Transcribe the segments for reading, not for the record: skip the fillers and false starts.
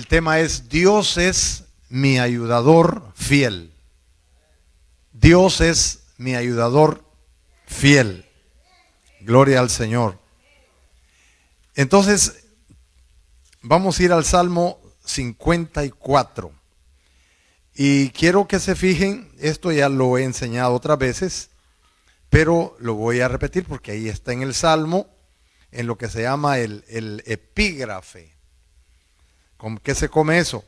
El tema es: Dios es mi ayudador fiel. Dios es mi ayudador fiel. Gloria al Señor. Entonces, vamos a ir al Salmo 54. Y quiero que se fijen, esto ya lo he enseñado otras veces, pero lo voy a repetir porque ahí está en el Salmo, en lo que se llama el epígrafe. ¿Con qué se come eso?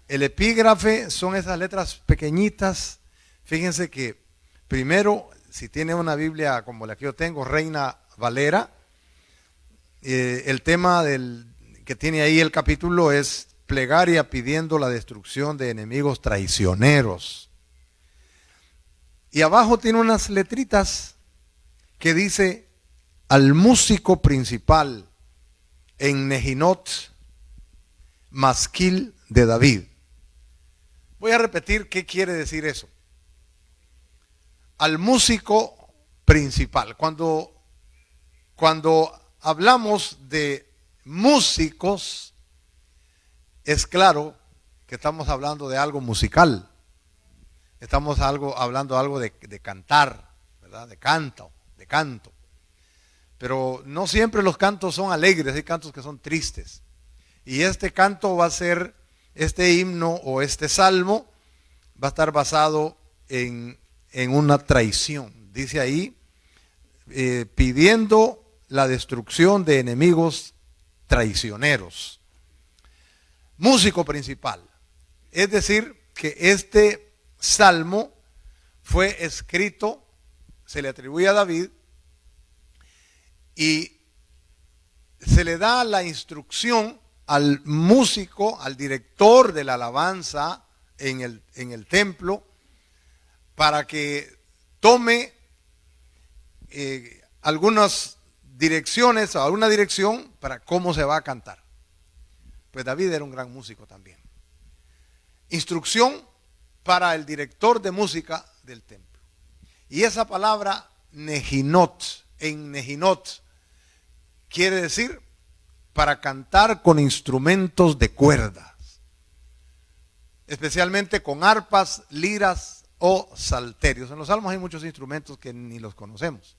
El epígrafe son esas letras pequeñitas. Fíjense que primero, si tiene una Biblia como la que yo tengo, Reina Valera, el tema que tiene ahí el capítulo es plegaria pidiendo la destrucción de enemigos traicioneros. Y abajo tiene unas letritas que dice: al músico principal en Nehinot, masquil de David. Voy a repetir qué quiere decir eso. Al músico principal. Cuando hablamos de músicos, es claro que estamos hablando de algo musical. Estamos hablando algo de cantar, ¿verdad? De canto. Pero no siempre los cantos son alegres, hay cantos que son tristes. Y este canto va a ser, este himno o este salmo va a estar basado en una traición. Dice ahí, pidiendo la destrucción de enemigos traicioneros. Músico principal. Es decir, que este salmo fue escrito, se le atribuye a David, y se le da la instrucción al músico, al director de la alabanza en el templo, para que tome algunas direcciones o alguna dirección para cómo se va a cantar. Pues David era un gran músico también. Instrucción para el director de música del templo. Y esa palabra Nehinot, en Nehinot, quiere decir para cantar con instrumentos de cuerdas, especialmente con arpas, liras o salterios. En los salmos hay muchos instrumentos que ni los conocemos,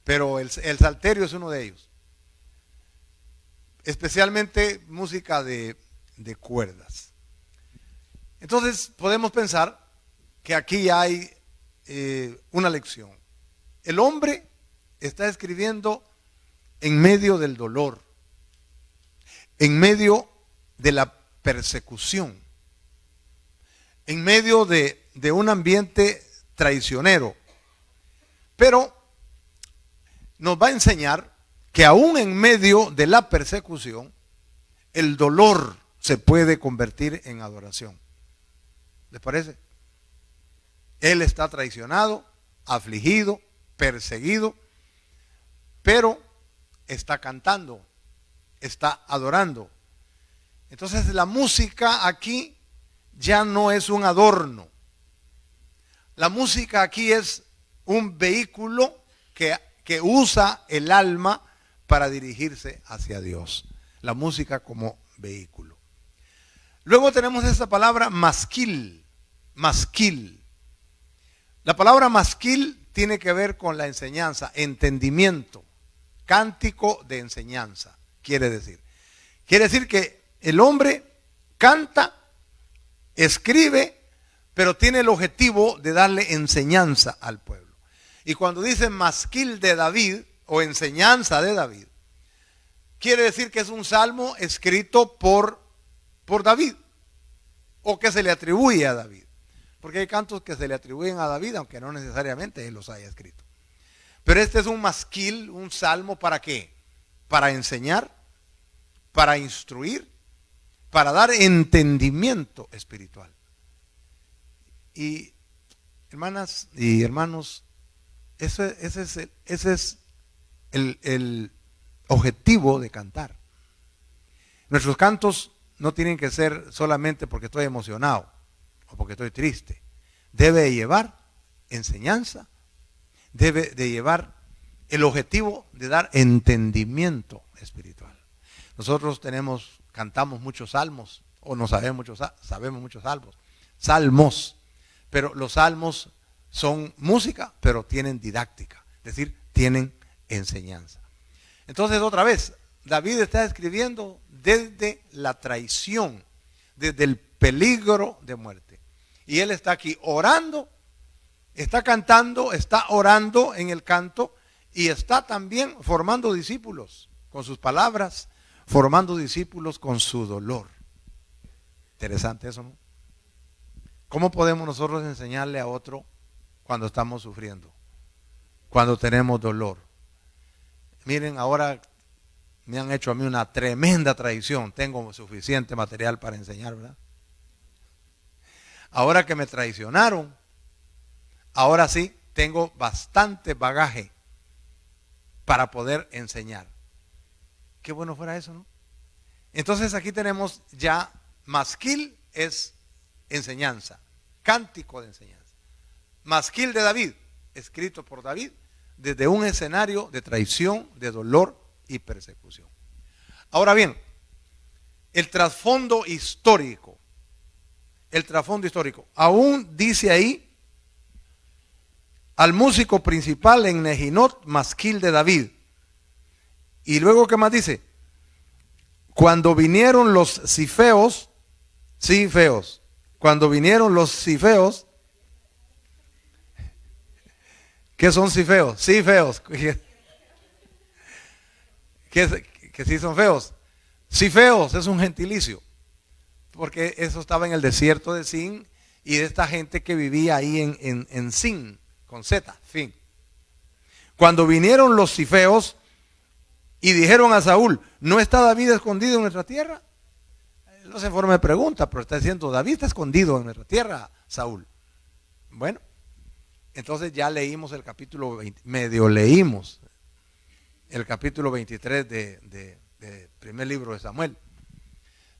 pero el salterio es uno de ellos. Especialmente música de cuerdas. Entonces podemos pensar que aquí hay una lección. El hombre está escribiendo en medio del dolor, en medio de la persecución, en medio de un ambiente traicionero. Pero nos va a enseñar que aún en medio de la persecución, el dolor se puede convertir en adoración. ¿Les parece? Él está traicionado, afligido, perseguido, pero está cantando, está adorando. Entonces la música aquí ya no es un adorno. La música aquí es un vehículo que usa el alma para dirigirse hacia Dios. La música como vehículo. Luego tenemos esta palabra masquil. Masquil. La palabra masquil tiene que ver con la enseñanza, entendimiento, cántico de enseñanza, quiere decir. Quiere decir que el hombre canta, escribe, pero tiene el objetivo de darle enseñanza al pueblo. Y cuando dice masquil de David o enseñanza de David, quiere decir que es un salmo escrito por David, o que se le atribuye a David. Porque hay cantos que se le atribuyen a David, aunque no necesariamente él los haya escrito. Pero este es un masquil, un salmo, ¿para qué? Para enseñar, para instruir, para dar entendimiento espiritual. Y hermanas y hermanos, ese es el objetivo de cantar. Nuestros cantos no tienen que ser solamente porque estoy emocionado o porque estoy triste. Debe de llevar enseñanza, debe de llevar el objetivo de dar entendimiento espiritual. Nosotros tenemos cantamos muchos salmos, o no sabemos muchos salmos, pero los salmos son música, pero tienen didáctica, es decir, tienen enseñanza. Entonces, otra vez, David está escribiendo desde la traición, desde el peligro de muerte. Y él está aquí orando, está cantando, está orando en el canto y está también formando discípulos con sus palabras, formando discípulos con su dolor. Interesante eso, ¿no? ¿Cómo podemos nosotros enseñarle a otro cuando estamos sufriendo? Cuando tenemos dolor. Miren, ahora me han hecho a mí una tremenda traición. Tengo suficiente material para enseñar, ¿verdad? Ahora que me traicionaron, ahora sí tengo bastante bagaje para poder enseñar. Qué bueno fuera eso, ¿no? Entonces aquí tenemos ya, masquil es enseñanza, cántico de enseñanza. Masquil de David, escrito por David, desde un escenario de traición, de dolor y persecución. Ahora bien, el trasfondo histórico, aún dice ahí, al músico principal en Nejinot, masquil de David. Y luego, ¿qué más dice? Cuando vinieron los cifeos, cuando vinieron los cifeos, ¿qué son cifeos? Cifeos, que sí son feos. Cifeos es un gentilicio, porque eso estaba en el desierto de Sin y de esta gente que vivía ahí en Sin, con Z, fin. Cuando vinieron los cifeos y dijeron a Saúl, ¿no está David escondido en nuestra tierra? No sé en forma de pregunta, pero está diciendo, David está escondido en nuestra tierra, Saúl. Bueno, entonces ya leímos el capítulo 20, medio leímos el capítulo 23 de primer libro de Samuel.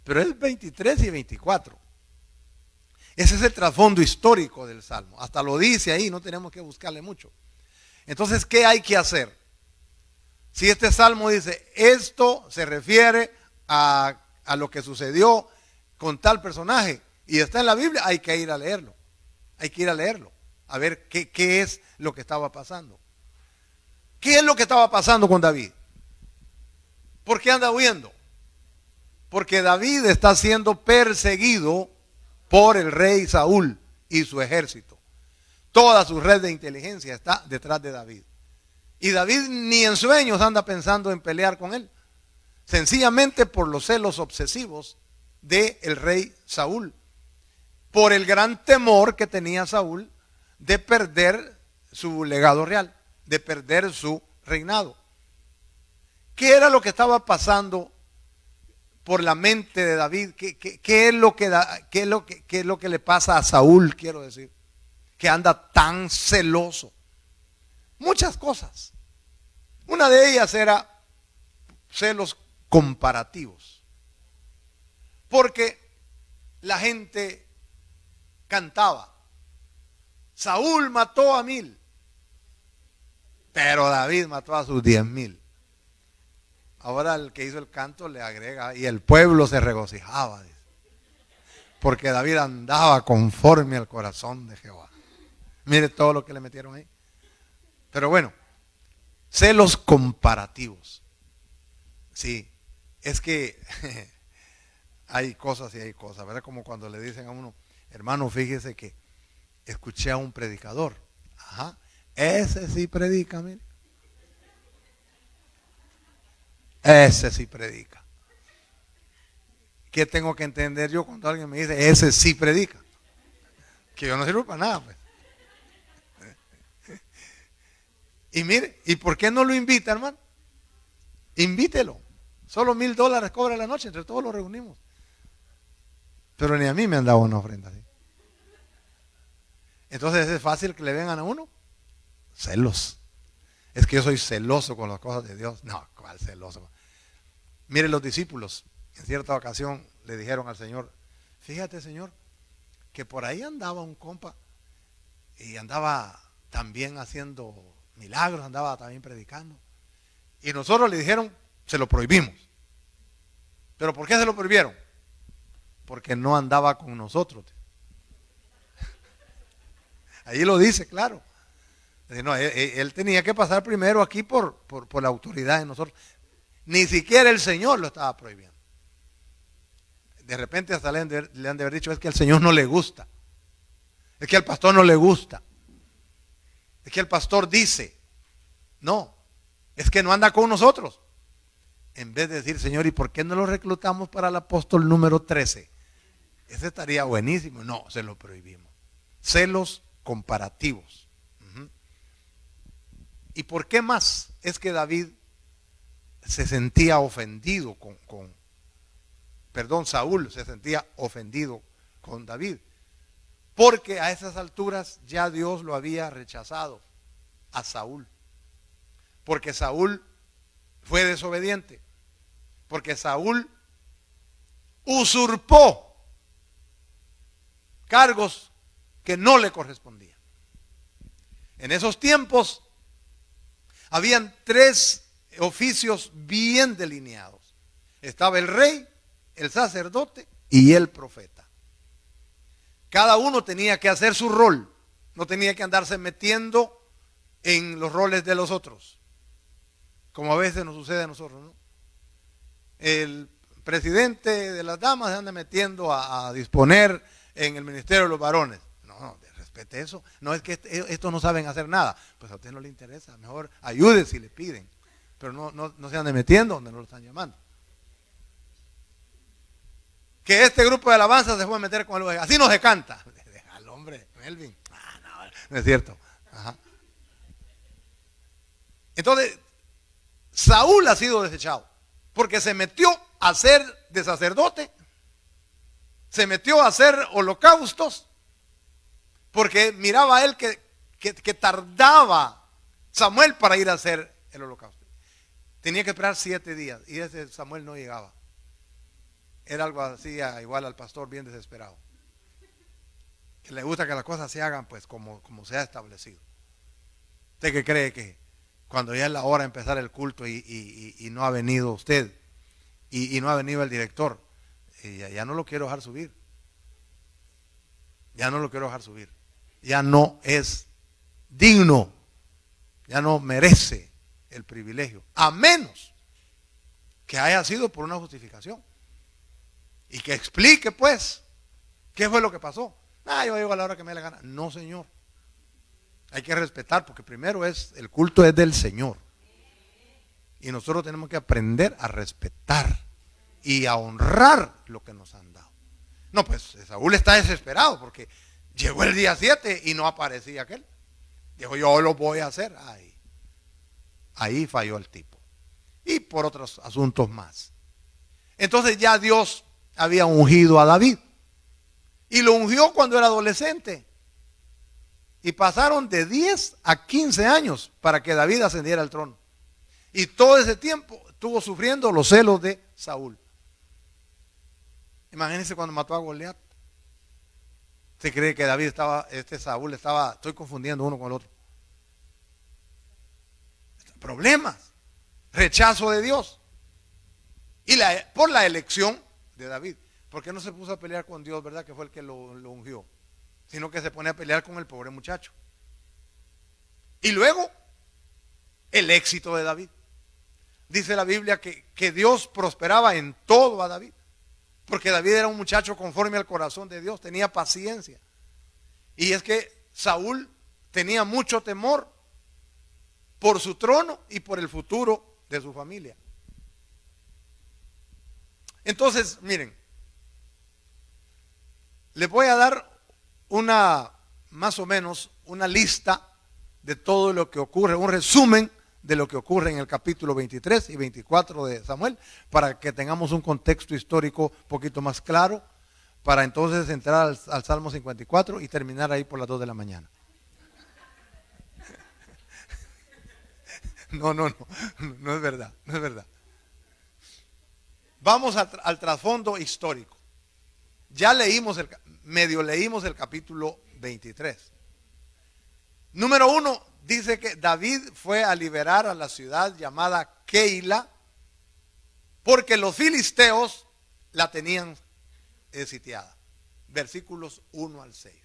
Pero es 23 y 24. Ese es el trasfondo histórico del Salmo. Hasta lo dice ahí, no tenemos que buscarle mucho. Entonces, ¿qué hay que hacer? Si este Salmo dice, esto se refiere a lo que sucedió con tal personaje y está en la Biblia, hay que ir a leerlo. Hay que ir a leerlo, a ver qué es lo que estaba pasando. ¿Qué es lo que estaba pasando con David? ¿Por qué anda huyendo? Porque David está siendo perseguido por el rey Saúl y su ejército. Toda su red de inteligencia está detrás de David. Y David ni en sueños anda pensando en pelear con él. Sencillamente por los celos obsesivos del rey Saúl. Por el gran temor que tenía Saúl de perder su legado real, de perder su reinado. ¿Qué era lo que estaba pasando por la mente de David? ¿Qué es lo que le pasa a Saúl, quiero decir? Que anda tan celoso. Muchas cosas. Una de ellas era celos comparativos. Porque la gente cantaba, Saúl mató a 1000, pero David mató a sus 10,000. Ahora el que hizo el canto le agrega, y el pueblo se regocijaba, dice, porque David andaba conforme al corazón de Jehová. Mire todo lo que le metieron ahí. Pero bueno, celos comparativos. Sí, es que hay cosas y hay cosas, ¿verdad? Como cuando le dicen a uno, hermano, fíjese que escuché a un predicador. Ajá, ese sí predica, mire. Ese sí predica. ¿Qué tengo que entender yo cuando alguien me dice, ese sí predica? Que yo no sirvo para nada, pues. Y mire, ¿y por qué no lo invita, hermano? Invítelo. Solo $1,000 cobra la noche, entre todos lo reunimos. Pero ni a mí me han dado una ofrenda así. Entonces es fácil que le vengan a uno celos. Es que yo soy celoso con las cosas de Dios. No, ¿cuál celoso? Mire, los discípulos en cierta ocasión le dijeron al Señor, fíjate, Señor, que por ahí andaba un compa y andaba también haciendo milagros, andaba también predicando. Y nosotros le dijeron, se lo prohibimos. ¿Pero por qué se lo prohibieron? Porque no andaba con nosotros. Ahí lo dice, claro. No, él tenía que pasar primero aquí por la autoridad de nosotros. Ni siquiera el Señor lo estaba prohibiendo. De repente hasta le han de haber dicho, es que al Señor no le gusta. Es que al pastor no le gusta. Es que el pastor dice. No, es que no anda con nosotros. En vez de decir, Señor, ¿y por qué no lo reclutamos para el apóstol número 13? Ese estaría buenísimo. No, se lo prohibimos. Celos comparativos. ¿Y por qué más? Es que David se sentía ofendido Saúl se sentía ofendido con David. Porque a esas alturas ya Dios lo había rechazado a Saúl. Porque Saúl fue desobediente. Porque Saúl usurpó cargos que no le correspondían. En esos tiempos habían 3 oficios bien delineados. Estaba el rey, el sacerdote y el profeta. Cada uno tenía que hacer su rol. No tenía que andarse metiendo en los roles de los otros, como a veces nos sucede a nosotros, ¿no? El presidente de las damas se anda metiendo a disponer en el ministerio de los varones. No, respete eso. No es que estos no saben hacer nada. Pues a usted no le interesa. Mejor ayude si le piden. Pero no se ande metiendo donde no lo están llamando. Que este grupo de alabanza se fue a meter con el... Así no se canta. Deja al hombre, Melvin. No es cierto. Ajá. Entonces, Saúl ha sido desechado. Porque se metió a ser de sacerdote. Se metió a hacer holocaustos. Porque miraba a él que tardaba Samuel para ir a hacer el holocausto. Tenía que esperar 7 días. Y ese Samuel no llegaba. Era algo así, igual al pastor, bien desesperado. Que le gusta que las cosas se hagan pues como se ha establecido. ¿Usted qué cree que cuando ya es la hora de empezar el culto y no ha venido usted y no ha venido el director, ya no lo quiero dejar subir? Ya no lo quiero dejar subir. Ya no es digno. Ya no merece el privilegio. A menos que haya sido por una justificación. Y que explique pues qué fue lo que pasó. Yo llego a la hora que me dé la gana. No, señor. Hay que respetar porque primero el culto es del Señor. Y nosotros tenemos que aprender a respetar y a honrar lo que nos han dado. No, pues Saúl está desesperado porque llegó el día 7 y no aparecía aquel. Dijo, yo lo voy a hacer. Ahí falló el tipo. Y por otros asuntos más. Entonces ya Dios había ungido a David. Y lo ungió cuando era adolescente. Y pasaron de 10 a 15 años para que David ascendiera al trono. Y todo ese tiempo estuvo sufriendo los celos de Saúl. Imagínense cuando mató a Goliat. ¿Usted cree que Saúl estaba, estoy confundiendo uno con el otro? Problemas, rechazo de Dios. Y por la elección de David. ¿Por qué no se puso a pelear con Dios, verdad? Que fue el que lo ungió. Sino que se pone a pelear con el pobre muchacho. Y luego, el éxito de David. Dice la Biblia que Dios prosperaba en todo a David. Porque David era un muchacho conforme al corazón de Dios, tenía paciencia. Y es que Saúl tenía mucho temor por su trono y por el futuro de su familia. Entonces, miren, les voy a dar más o menos una lista de todo lo que ocurre, un resumen de lo que ocurre en el capítulo 23 y 24 de Samuel, para que tengamos un contexto histórico un poquito más claro, para entonces entrar al Salmo 54 y terminar ahí por las 2 de la mañana. No es verdad, no es verdad. Vamos al trasfondo histórico. Ya medio leímos el capítulo 23. Número 1, dice que David fue a liberar a la ciudad llamada Keila, porque los filisteos la tenían sitiada. Versículos 1 al 6.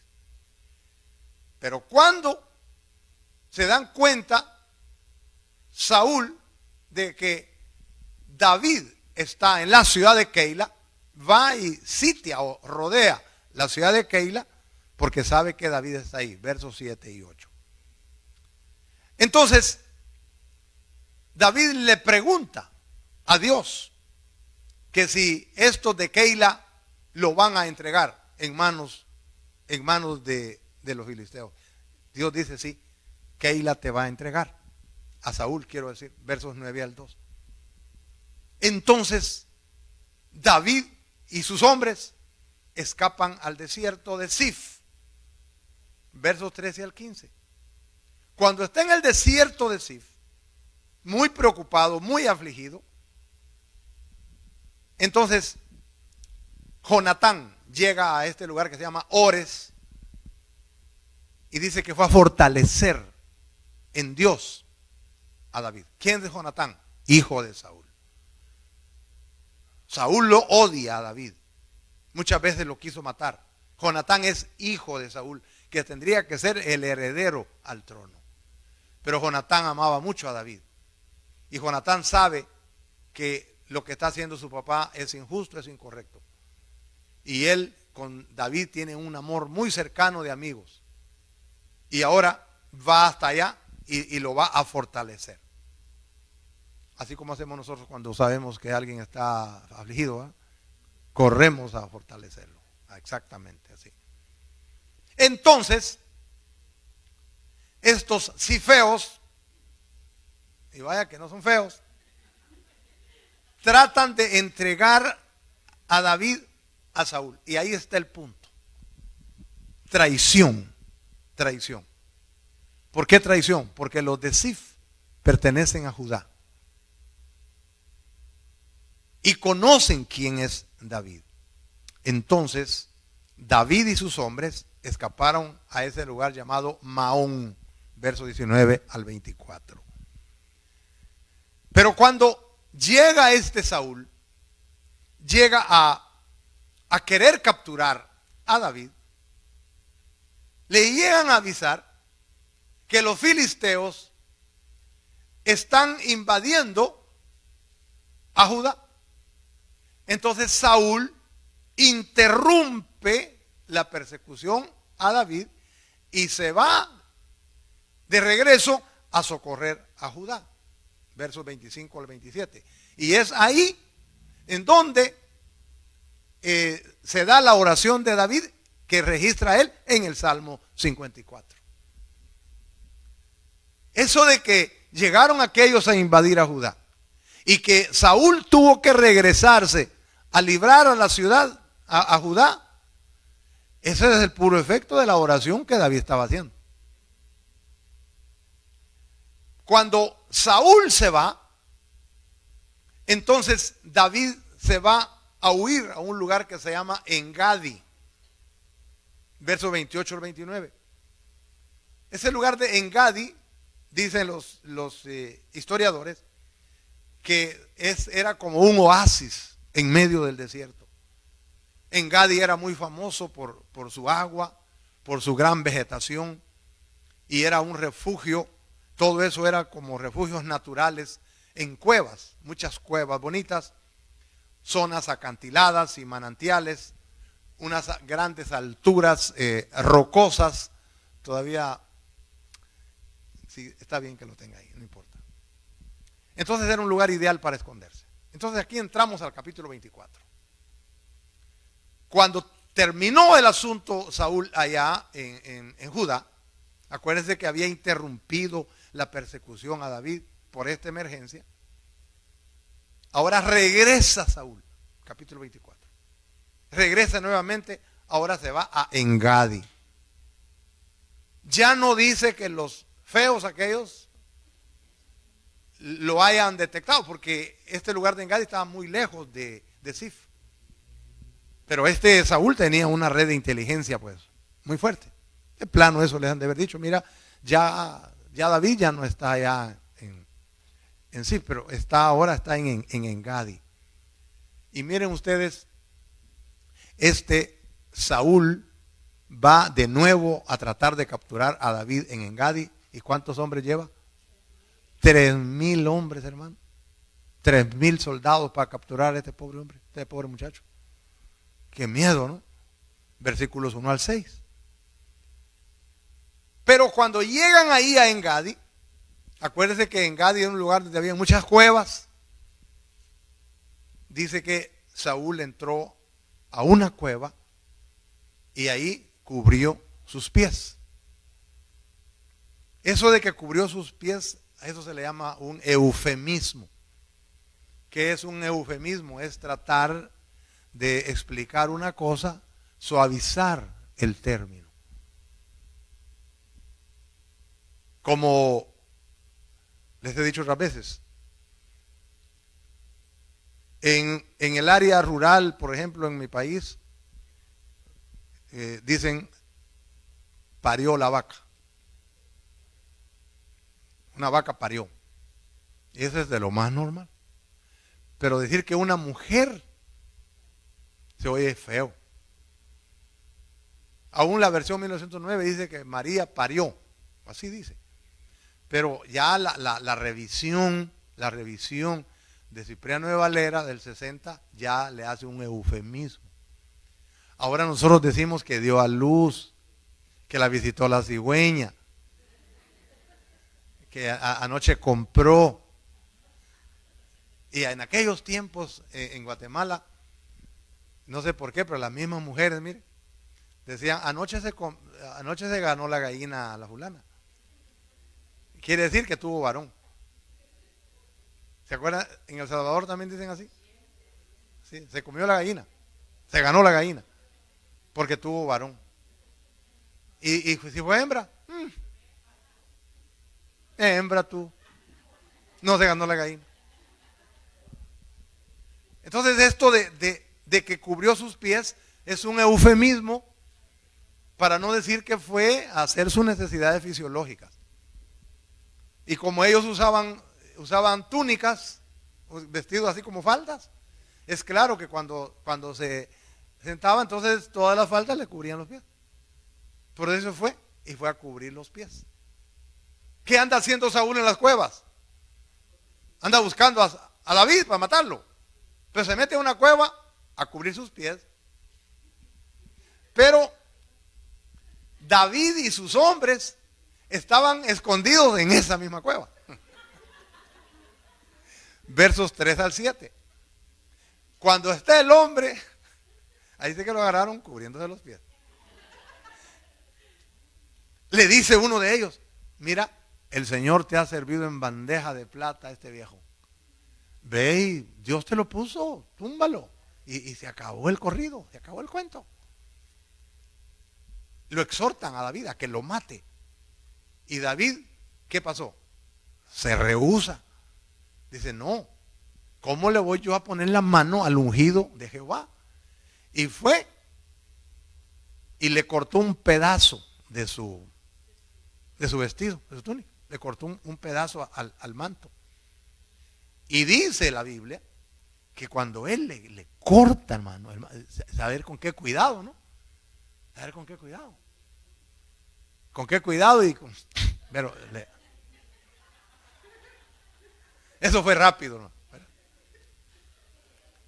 Pero cuando se dan cuenta Saúl de que David está en la ciudad de Keila, va y sitia o rodea la ciudad de Keila porque sabe que David está ahí. Versos 7 y 8. Entonces, David le pregunta a Dios que si estos de Keila lo van a entregar en manos de los filisteos. Dios dice sí, Keila te va a entregar. A Saúl, quiero decir, versos 9 al 2. Entonces, David y sus hombres escapan al desierto de Zif. Versos 13 al 15. Cuando está en el desierto de Zif, muy preocupado, muy afligido, entonces Jonatán llega a este lugar que se llama Ores y dice que fue a fortalecer en Dios a David. ¿Quién es Jonatán? Hijo de Saúl. Saúl lo odia a David. Muchas veces lo quiso matar. Jonatán es hijo de Saúl, que tendría que ser el heredero al trono. Pero Jonatán amaba mucho a David. Y Jonatán sabe que lo que está haciendo su papá es injusto, es incorrecto. Y él con David tiene un amor muy cercano de amigos. Y ahora va hasta allá y lo va a fortalecer. Así como hacemos nosotros cuando sabemos que alguien está afligido, ¿eh? Corremos a fortalecerlo. Exactamente así. Entonces, estos zifeos, y vaya que no son feos, tratan de entregar a David a Saúl. Y ahí está el punto. Traición. Traición. ¿Por qué traición? Porque los de Zif pertenecen a Judá. Y conocen quién es David. Entonces, David y sus hombres escaparon a ese lugar llamado Maón, verso 19 al 24. Pero cuando llega este Saúl, llega a querer capturar a David, le llegan a avisar que los filisteos están invadiendo a Judá. Entonces Saúl interrumpe la persecución a David y se va de regreso a socorrer a Judá. Versos 25 al 27. Y es ahí en donde se da la oración de David que registra él en el Salmo 54. Eso de que llegaron aquellos a invadir a Judá y que Saúl tuvo que regresarse a librar a la ciudad, a Judá, ese es el puro efecto de la oración que David estaba haciendo. Cuando Saúl se va, entonces David se va a huir a un lugar que se llama Engadi, versos 28 al 29. Ese lugar de Engadi, dicen los historiadores, que era como un oasis en medio del desierto. Engadi era muy famoso por su agua, por su gran vegetación, y era un refugio. Todo eso era como refugios naturales en cuevas, muchas cuevas bonitas, zonas acantiladas y manantiales, unas grandes alturas rocosas. Todavía, sí, está bien que lo tenga ahí, no importa. Entonces era un lugar ideal para esconderse. Entonces aquí entramos al capítulo 24. Cuando terminó el asunto Saúl allá en Judá, acuérdense que había interrumpido la persecución a David por esta emergencia. Ahora regresa Saúl, capítulo 24. Regresa nuevamente, ahora se va a Engadi. Ya no dice que los feos aquellos lo hayan detectado, porque este lugar de Engadi estaba muy lejos de Zif. Pero este Saúl tenía una red de inteligencia pues muy fuerte. De plano eso les han de haber dicho, mira, ya David ya no está allá en Zif, pero ahora está en Engadi. Y miren ustedes Saúl va de nuevo a tratar de capturar a David en Engadi. ¿Y cuántos hombres lleva? 3,000 hombres, hermano. 3,000 soldados para capturar a este pobre hombre, este pobre muchacho. Qué miedo, ¿no? Versículos 1 al 6. Pero cuando llegan ahí a Engadi, acuérdense que Engadi era un lugar donde había muchas cuevas. Dice que Saúl entró a una cueva y ahí cubrió sus pies. Eso de que cubrió sus pies, a eso se le llama un eufemismo. ¿Qué es un eufemismo? Es tratar de explicar una cosa, suavizar el término. Como les he dicho otras veces, en el área rural, por ejemplo, en mi país, dicen, parió la vaca. Una vaca parió. Y eso es de lo más normal. Pero decir que una mujer se oye feo. Aún la versión 1909 dice que María parió. Así dice. Pero ya la revisión de Cipriano de Valera del 60 ya le hace un eufemismo. Ahora nosotros decimos que dio a luz, que la visitó la cigüeña, que anoche compró. Y en aquellos tiempos en Guatemala, no sé por qué, pero las mismas mujeres, mire, decían, anoche se ganó la gallina a la fulana. Quiere decir que tuvo varón. ¿Se acuerdan? En El Salvador también dicen así. Sí, se comió la gallina, se ganó la gallina, porque tuvo varón. Y si fue hembra, hembra tú, no se ganó la gallina. Entonces esto de que cubrió sus pies es un eufemismo para no decir que fue a hacer sus necesidades fisiológicas. Y como ellos usaban túnicas, vestidos así como faldas, es claro que cuando se sentaba, entonces todas las faldas le cubrían los pies. Por eso fue a cubrir los pies. ¿Qué anda haciendo Saúl en las cuevas? Anda buscando a David para matarlo. Pero se mete a una cueva a cubrir sus pies. Pero David y sus hombres estaban escondidos en esa misma cueva. Versos 3 al 7. Cuando está el hombre, ahí dice que lo agarraron cubriéndose los pies. Le dice uno de ellos, mira, el Señor te ha servido en bandeja de plata a este viejo. Ve y Dios te lo puso, túmbalo. Y se acabó el corrido, se acabó el cuento. Lo exhortan a David a que lo mate. Y David, ¿qué pasó? Se rehúsa. Dice, no, ¿cómo le voy yo a poner la mano al ungido de Jehová? Y fue y le cortó un pedazo de su vestido, de su túnica. Le cortó un pedazo al manto. Y dice la Biblia que cuando él le corta, hermano, saber con qué cuidado, ¿no? Saber con qué cuidado. Con qué cuidado pero eso fue rápido, ¿no?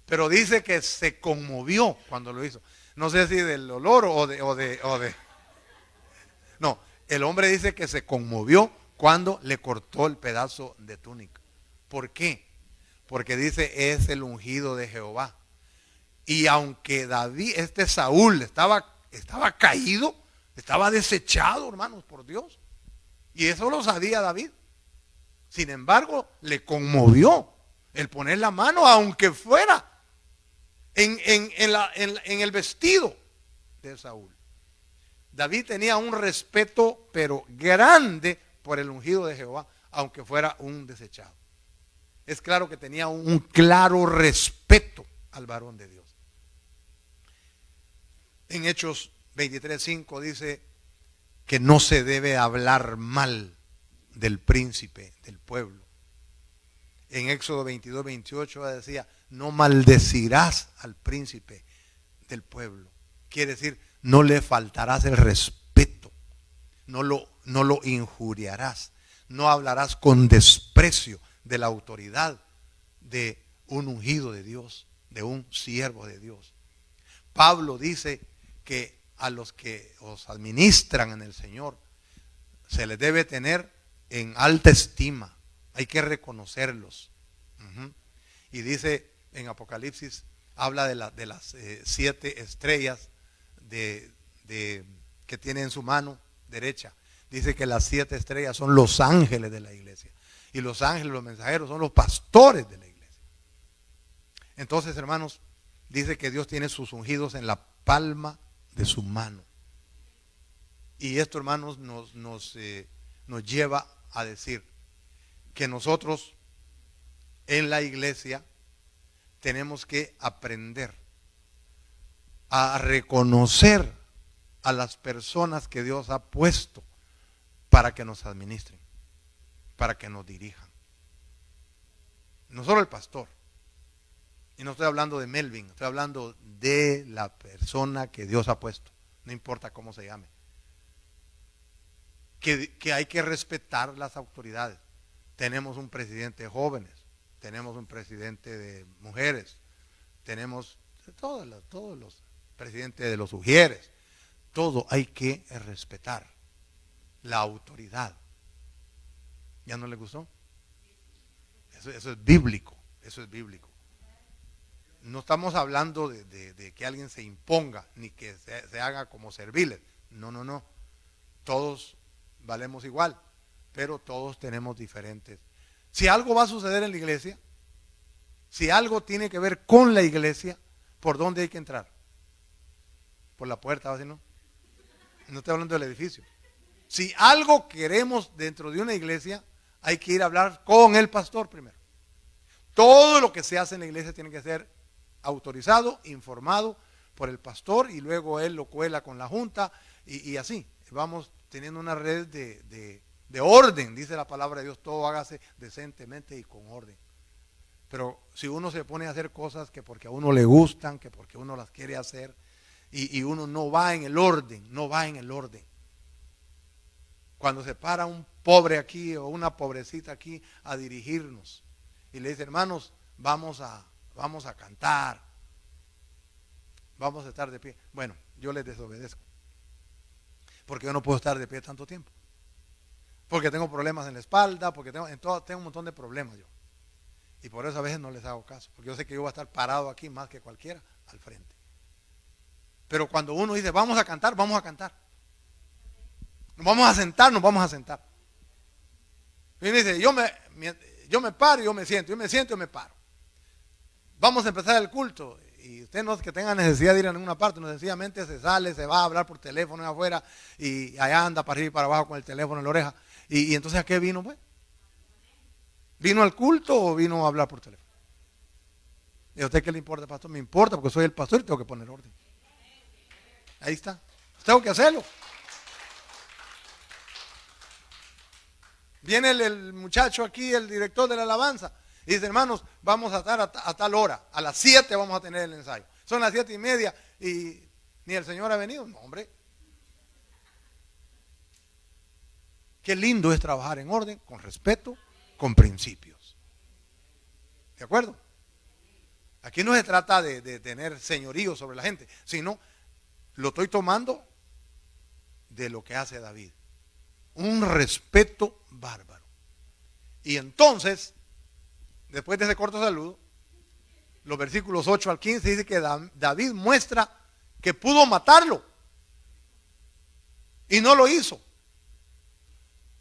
Pero dice que se conmovió cuando lo hizo. No sé si del olor o de. No, el hombre dice que se conmovió cuando le cortó el pedazo de túnica. ¿Por qué? Porque dice, es el ungido de Jehová. Y aunque David, Saúl estaba caído, estaba desechado, hermanos, por Dios. Y eso lo sabía David. Sin embargo, le conmovió el poner la mano, aunque fuera en el vestido de Saúl. David tenía un respeto, pero grande, por el ungido de Jehová, aunque fuera un desechado. Es claro que tenía un claro respeto al varón de Dios. En Hechos 23:5 dice que no se debe hablar mal del príncipe del pueblo. En Éxodo 22:28 decía, no maldecirás al príncipe del pueblo. Quiere decir, no le faltarás el respeto, no lo injuriarás, no hablarás con desprecio de la autoridad de un ungido de Dios, de un siervo de Dios. Pablo dice que a los que os administran en el Señor se les debe tener en alta estima, hay que reconocerlos. Y dice en Apocalipsis, habla de las 7 estrellas que tiene en su mano derecha. Dice que las 7 estrellas son los ángeles de la iglesia. Y los ángeles, los mensajeros, son los pastores de la iglesia. Entonces, hermanos, dice que Dios tiene sus ungidos en la palma de su mano. Y esto, hermanos, nos lleva a decir que nosotros en la iglesia tenemos que aprender a reconocer a las personas que Dios ha puesto para que nos administren, para que nos dirijan. No solo el pastor. Y no estoy hablando de Melvin, estoy hablando de la persona que Dios ha puesto. No importa cómo se llame. Que hay que respetar las autoridades. Tenemos un presidente de jóvenes, tenemos un presidente de mujeres, tenemos todos los presidentes de los ujieres. Todo hay que respetar la autoridad. ¿Ya no le gustó? Eso es bíblico, eso es bíblico. No estamos hablando de que alguien se imponga, ni que se haga como serviles. No. Todos valemos igual, pero todos tenemos diferentes. Si algo va a suceder en la iglesia, si algo tiene que ver con la iglesia, ¿por dónde hay que entrar? Por la puerta, ¿sí? No estoy hablando del edificio. Si algo queremos dentro de una iglesia, hay que ir a hablar con el pastor primero. Todo lo que se hace en la iglesia tiene que ser autorizado, informado por el pastor, y luego él lo cuela con la junta y así. Vamos teniendo una red de orden, dice la palabra de Dios, todo hágase decentemente y con orden. Pero si uno se pone a hacer cosas que porque a uno le gustan, que porque uno las quiere hacer, y uno no va en el orden, Cuando se para un pobre aquí o una pobrecita aquí a dirigirnos y le dice, hermanos, vamos a cantar, vamos a estar de pie. Bueno, yo les desobedezco, porque yo no puedo estar de pie tanto tiempo, porque tengo problemas en la espalda, porque tengo un montón de problemas yo. Y por eso a veces no les hago caso, porque yo sé que yo voy a estar parado aquí más que cualquiera al frente. Pero cuando uno dice, vamos a cantar, vamos a cantar. Nos vamos a sentar, nos vamos a sentar. Y uno dice, yo me paro y yo me siento, yo me paro. Vamos a empezar el culto. Y usted no es que tenga necesidad de ir a ninguna parte, no sencillamente se sale, se va a hablar por teléfono afuera y allá anda para arriba y para abajo con el teléfono en la oreja. Y entonces, ¿a qué vino, pues? ¿Vino al culto o vino a hablar por teléfono? ¿Y a usted qué le importa, pastor? Me importa porque soy el pastor y tengo que poner orden. Ahí está. Tengo que hacerlo. Viene el muchacho aquí, el director de la alabanza, y dice, hermanos, vamos a estar a tal hora, a las 7 vamos a tener el ensayo. Son las 7:30 y ni el Señor ha venido. No, hombre. Qué lindo es trabajar en orden, con respeto, con principios. ¿De acuerdo? Aquí no se trata de tener señorío sobre la gente, sino lo estoy tomando de lo que hace David. Un respeto bárbaro. Y entonces, después de ese corto saludo, los versículos 8 al 15 dice que David muestra que pudo matarlo. Y no lo hizo.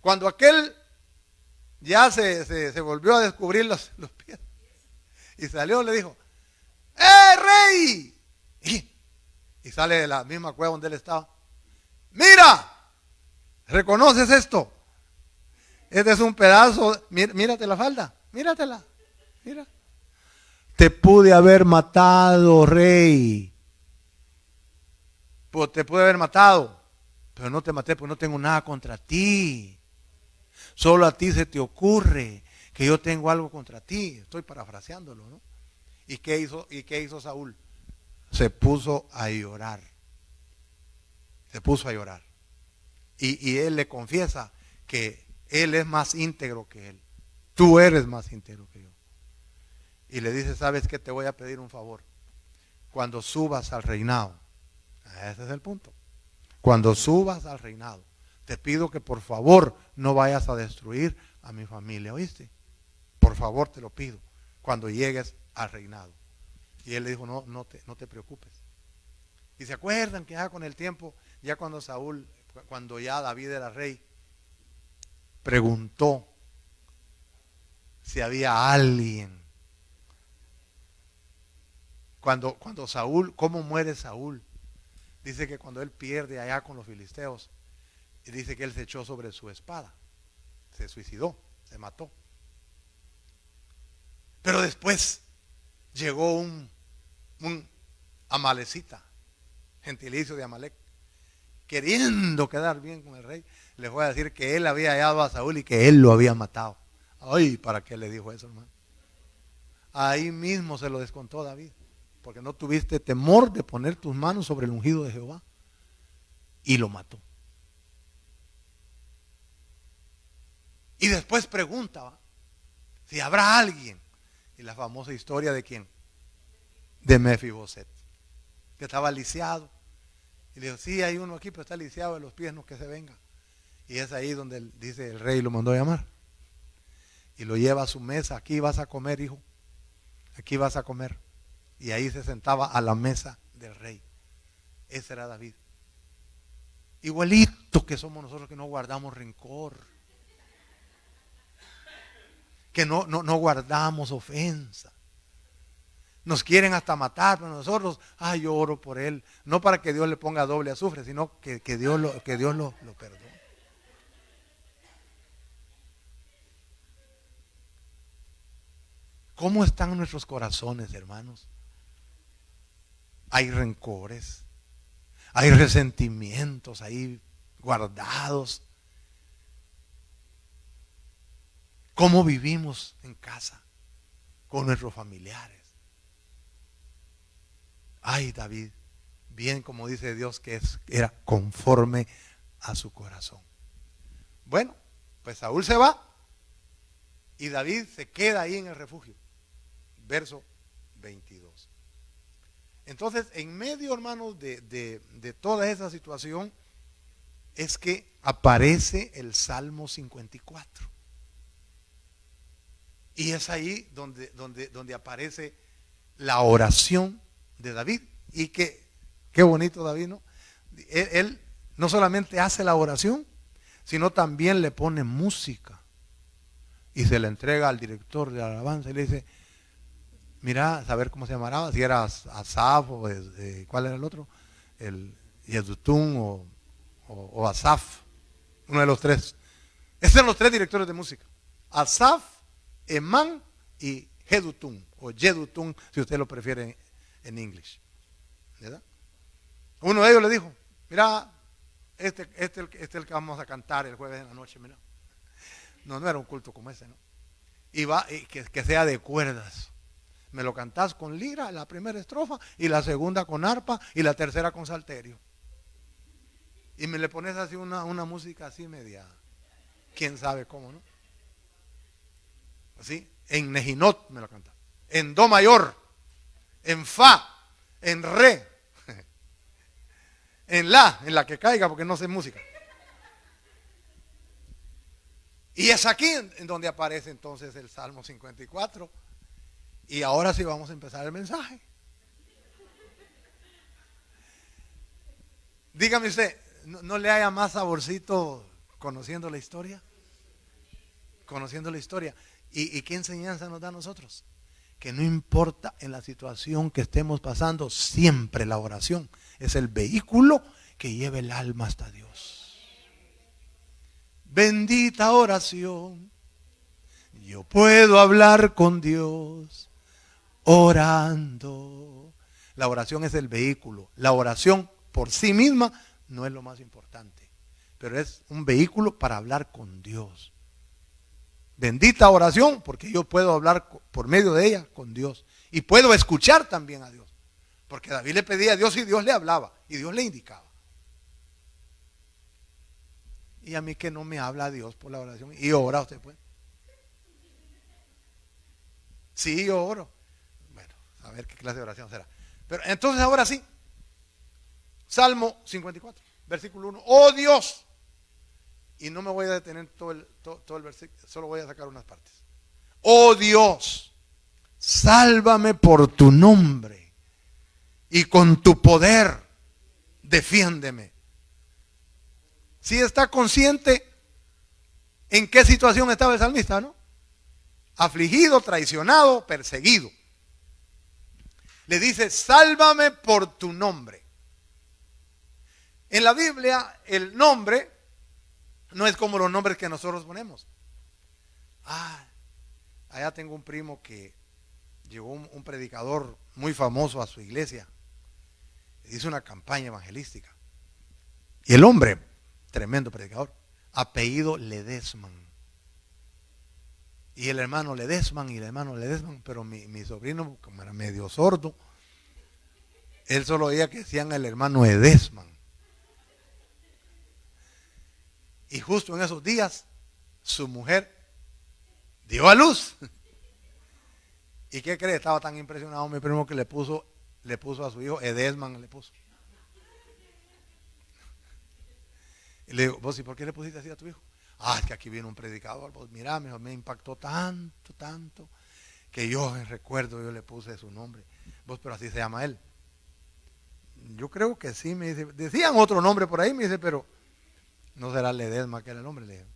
Cuando aquel ya se volvió a descubrir los pies y salió, le dijo, rey! Y sale de la misma cueva donde él estaba. Mira, ¿reconoces esto? Este es un pedazo, mírate la falda, míratela, mira. Te pude haber matado, rey. Pues te pude haber matado, pero no te maté porque no tengo nada contra ti. Solo a ti se te ocurre que yo tengo algo contra ti. Estoy parafraseándolo, ¿no? ¿Y qué hizo Saúl? se puso a llorar. Se puso a llorar. Y él le confiesa que él es más íntegro que él. Tú eres más íntegro que yo. Y le dice, ¿sabes qué? Te voy a pedir un favor. Cuando subas al reinado, ese es el punto. Cuando subas al reinado, te pido que por favor no vayas a destruir a mi familia, ¿oíste? Por favor te lo pido, cuando llegues al reinado. Y él le dijo, no te preocupes. Y se acuerdan que ya con el tiempo, ya cuando ya David era rey, preguntó si había alguien. Cuando Saúl, ¿cómo muere Saúl? Dice que cuando él pierde allá con los filisteos, dice que él se echó sobre su espada, se suicidó, se mató. Pero después llegó un amalecita, gentilicio de Amalec, queriendo quedar bien con el rey, le fue a decir que él había hallado a Saúl y que él lo había matado. Ay, ¿para qué le dijo eso, hermano? Ahí mismo se lo descontó David, porque no tuviste temor de poner tus manos sobre el ungido de Jehová, y lo mató. Y después pregunta si habrá alguien, y la famosa historia de quién, de Mefiboset, que estaba lisiado, y le dijo, sí, hay uno aquí, pero está lisiado de los pies, no que se venga. Y es ahí donde dice el rey lo mandó a llamar, y lo lleva a su mesa. Aquí vas a comer, hijo, aquí vas a comer. Y ahí se sentaba a la mesa del rey. Ese era David. Igualito que somos nosotros, que no guardamos rencor, que no guardamos ofensa. Nos quieren hasta matar, pero nosotros, yo oro por él, no para que Dios le ponga doble azufre, sino que Dios lo perdone. ¿Cómo están nuestros corazones, hermanos? Hay rencores, hay resentimientos ahí guardados. ¿Cómo vivimos en casa con nuestros familiares? Ay, David, bien como dice Dios que era conforme a su corazón. Bueno, pues Saúl se va y David se queda ahí en el refugio. Verso 22. Entonces, en medio, hermanos, de toda esa situación, es que aparece el Salmo 54. Y es ahí donde aparece la oración de David. Y qué bonito David, ¿no? Él no solamente hace la oración, sino también le pone música. Y se la entrega al director de alabanza y le dice, mira, saber cómo se llamará, si era Asaf o ¿cuál era el otro? El Yedutun o Asaf, uno de los tres. Esos eran los tres directores de música: Asaf, Emán y Yedutun, o Yedutun, si usted lo prefiere en inglés. ¿Verdad? Uno de ellos le dijo, mira, este es el que vamos a cantar el jueves en la noche, mira. No era un culto como ese, ¿no? Y que sea de cuerdas. Me lo cantás con lira, la primera estrofa, y la segunda con arpa, y la tercera con salterio. Y me le pones así una música así media, quién sabe cómo, ¿no? Así, en Nejinot me lo canta, en do mayor, en fa, en re, en la que caiga, porque no sé música. Y es aquí en donde aparece entonces el Salmo 54. Y ahora sí vamos a empezar el mensaje. Dígame usted, ¿no le haya más saborcito conociendo la historia? Conociendo la historia. ¿Y qué enseñanza nos da a nosotros? Que no importa en la situación que estemos pasando, siempre la oración es el vehículo que lleva el alma hasta Dios. Bendita oración. Yo puedo hablar con Dios orando. La oración es el vehículo. La oración por sí misma no es lo más importante, pero es un vehículo para hablar con Dios. Bendita oración, porque yo puedo hablar por medio de ella con Dios y puedo escuchar también a Dios. Porque David le pedía a Dios y Dios le hablaba y Dios le indicaba. Y a mí que no me habla Dios por la oración. Y ora usted pues. Sí, yo oro. Bueno, a ver qué clase de oración será. Pero entonces ahora sí. Salmo 54, versículo 1. Oh Dios. Y no me voy a detener todo el versículo, solo voy a sacar unas partes. Oh Dios, sálvame por tu nombre y con tu poder defiéndeme. Si está consciente en qué situación estaba el salmista, ¿no? Afligido, traicionado, perseguido. Le dice, sálvame por tu nombre. En la Biblia, el nombre no es como los nombres que nosotros ponemos. Allá tengo un primo que llegó un predicador muy famoso a su iglesia. Hizo una campaña evangelística. Y el hombre, tremendo predicador, apellido Ledesman. Y el hermano Ledesman y el hermano Ledesman, pero mi sobrino, como era medio sordo, él solo oía que decían el hermano Edesman. Y justo en esos días, su mujer dio a luz. ¿Y qué cree? Estaba tan impresionado mi primo que le puso a su hijo Edesman, le puso. Y le digo, vos, ¿y por qué le pusiste así a tu hijo? Es que aquí viene un predicador. Vos, mirá, me impactó tanto, que yo yo le puse su nombre. Vos, pero así se llama él. Yo creo que sí, me dice. Decían otro nombre por ahí, me dice, pero no será Ledesma que era el nombre. Le dije,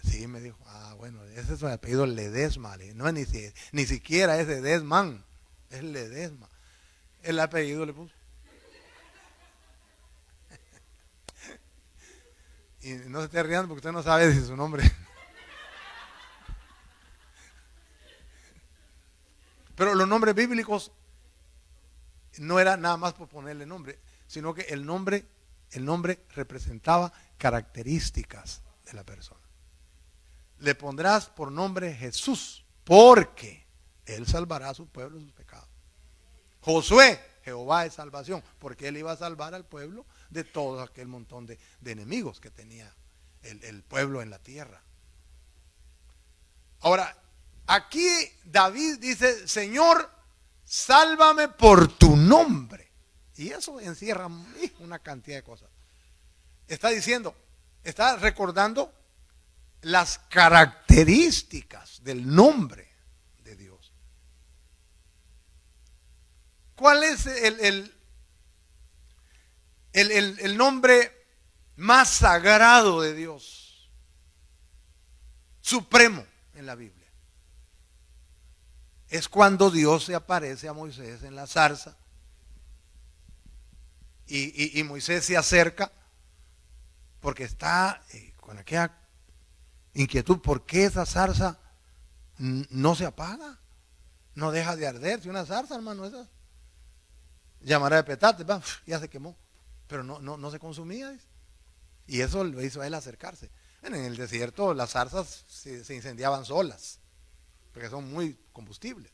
sí, me dijo, bueno, ese es el apellido Ledesma. Le dije, no es ni siquiera es Edesman, es Ledesma. El apellido le puso. Y no se esté riendo porque usted no sabe decir su nombre. Pero los nombres bíblicos no era nada más por ponerle nombre, sino que el nombre representaba características de la persona. Le pondrás por nombre Jesús, porque Él salvará a su pueblo de sus pecados. Josué, Jehová es salvación, porque Él iba a salvar al pueblo de todo aquel montón de enemigos que tenía el pueblo en la tierra. Ahora, aquí David dice, Señor, sálvame por tu nombre. Y eso encierra una cantidad de cosas. Está diciendo, está recordando las características del nombre de Dios. ¿Cuál es el nombre más sagrado de Dios? Supremo en la Biblia. Es cuando Dios se aparece a Moisés en la zarza y Moisés se acerca porque está con aquella inquietud. ¿Por qué esa zarza no se apaga? No deja de arder. Si una zarza, hermano, esa llamará de petate, ya se quemó, pero no se consumía. Y eso lo hizo a él acercarse. En el desierto las zarzas se incendiaban solas, porque son muy combustibles.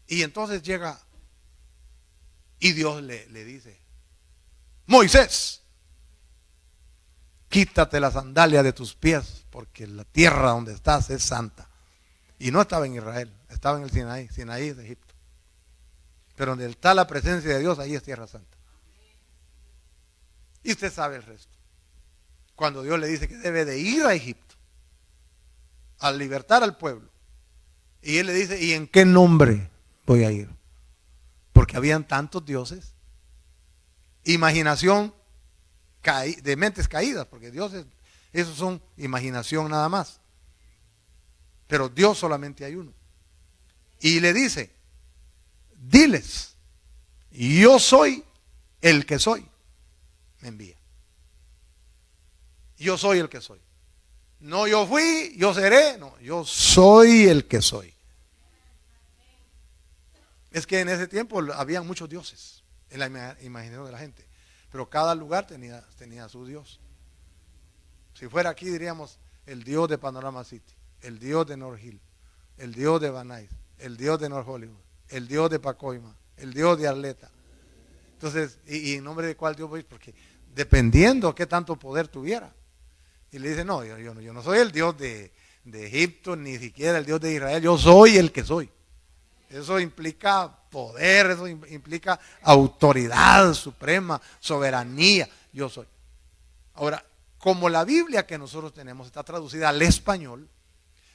Y entonces llega y Dios le dice, Moisés, quítate la sandalia de tus pies, porque la tierra donde estás es santa. Y no estaba en Israel, estaba en el Sinaí. Sinaí es Egipto. Pero donde está la presencia de Dios, ahí es tierra santa. Y usted sabe el resto. Cuando Dios le dice que debe de ir a Egipto a libertar al pueblo, y él le dice, ¿y en qué nombre voy a ir? Porque habían tantos dioses. Imaginación de mentes caídas, porque dioses, esos son imaginación nada más. Pero Dios solamente hay uno. Y le dice, diles, yo soy el que soy. Me envía. Yo soy el que soy. No yo fui, yo seré. No, yo soy el que soy. Es que en ese tiempo había muchos dioses en la imaginación de la gente. Pero cada lugar tenía su Dios. Si fuera aquí diríamos el Dios de Panorama City, el Dios de North Hill, el Dios de Van Nuys, el Dios de North Hollywood, el Dios de Pacoima, el Dios de Arleta. Entonces, ¿y en nombre de cuál Dios voy? Porque dependiendo qué tanto poder tuviera. Y le dice, no, yo no soy el Dios de Egipto, ni siquiera el Dios de Israel, yo soy el que soy. Eso implica poder, eso implica autoridad suprema, soberanía, yo soy. Ahora, como la Biblia que nosotros tenemos está traducida al español,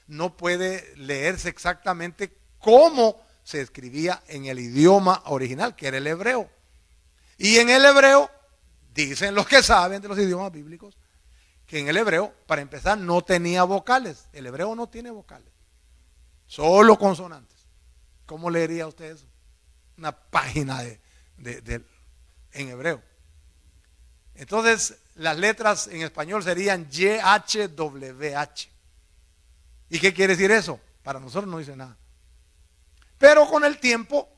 no puede leerse exactamente cómo se escribía en el idioma original, que era el hebreo. Y en el hebreo, dicen los que saben de los idiomas bíblicos, que en el hebreo, para empezar, no tenía vocales. El hebreo no tiene vocales, solo consonantes. ¿Cómo leería usted eso? Una página en hebreo. Entonces, las letras en español serían YHWH. ¿Y qué quiere decir eso? Para nosotros no dice nada. Pero con el tiempo,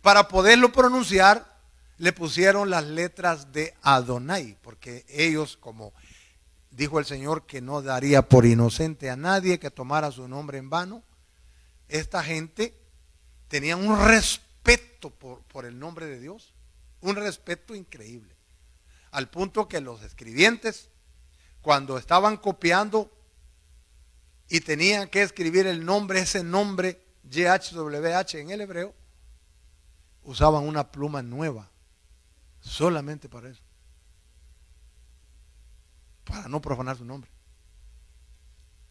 para poderlo pronunciar, le pusieron las letras de Adonai, porque ellos, como dijo el Señor, que no daría por inocente a nadie que tomara su nombre en vano, esta gente tenía un respeto por el nombre de Dios, un respeto increíble, al punto que los escribientes, cuando estaban copiando y tenían que escribir el nombre, ese nombre YHWH en el hebreo, usaban una pluma nueva, solamente para eso, para no profanar su nombre.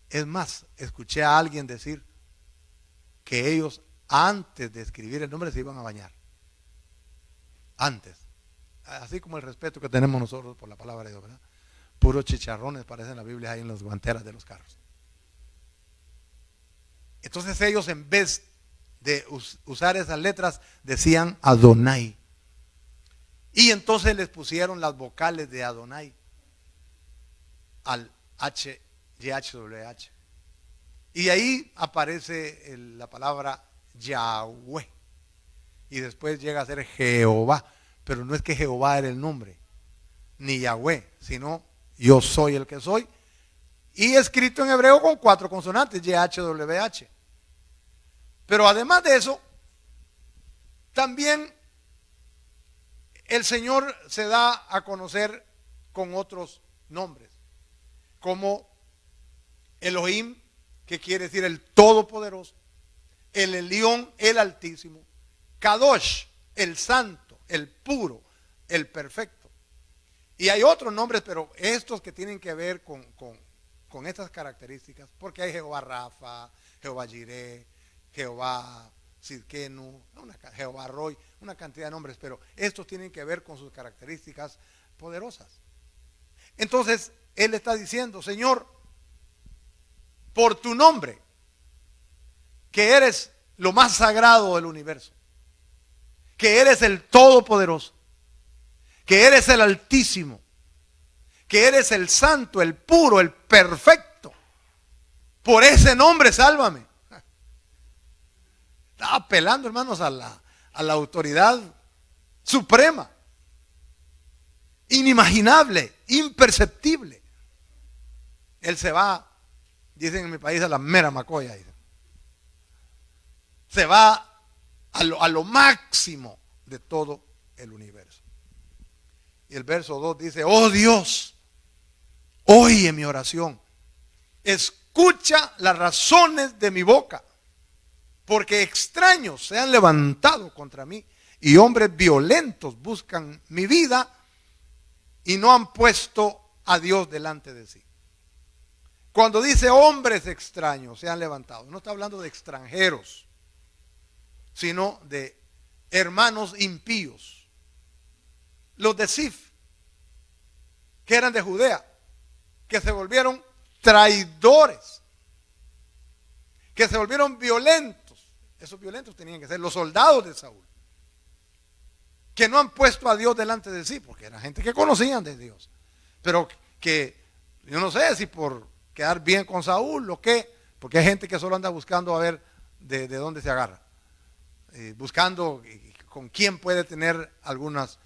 Es más, escuché a alguien decir que ellos antes de escribir el nombre se iban a bañar. Antes. Así como el respeto que tenemos nosotros por la palabra de Dios, ¿verdad? Puros chicharrones parecen la Biblia ahí en las guanteras de los carros. Entonces ellos, en vez de usar esas letras, decían Adonai. Y entonces les pusieron las vocales de Adonai al YHWH. Y ahí aparece la palabra Yahweh. Y después llega a ser Jehová. Pero no es que Jehová era el nombre, ni Yahweh, sino yo soy el que soy. Y escrito en hebreo con 4 consonantes, YHWH. Pero además de eso, también el Señor se da a conocer con otros nombres, como Elohim, que quiere decir el Todopoderoso, el Elión, el Altísimo, Kadosh, el Santo, el Puro, el Perfecto. Y hay otros nombres, pero estos que tienen que ver con estas características, porque hay Jehová Rafa, Jehová Jireh, Jehová Sidkenu, Jehová Roy, una cantidad de nombres, pero estos tienen que ver con sus características poderosas. Entonces, él está diciendo, Señor, por tu nombre, que eres lo más sagrado del universo, que eres el Todopoderoso, que eres el Altísimo, que eres el Santo, el Puro, el Perfecto, por ese nombre sálvame. Está apelando, hermanos, a la autoridad suprema, inimaginable, imperceptible. Él se va, dicen en mi país, a la mera macoya. Dicen. Se va a lo máximo de todo el universo. Y el verso 2 dice, oh Dios, oye mi oración, escucha las razones de mi boca, porque extraños se han levantado contra mí y hombres violentos buscan mi vida y no han puesto a Dios delante de sí. Cuando dice hombres extraños se han levantado, no está hablando de extranjeros, sino de hermanos impíos. Los de Sif, que eran de Judea, que se volvieron traidores, que se volvieron violentos. Esos violentos tenían que ser los soldados de Saúl, que no han puesto a Dios delante de sí, porque era gente que conocían de Dios, pero que yo no sé si por quedar bien con Saúl o qué, porque hay gente que solo anda buscando a ver de dónde se agarra, buscando con quién puede tener algunos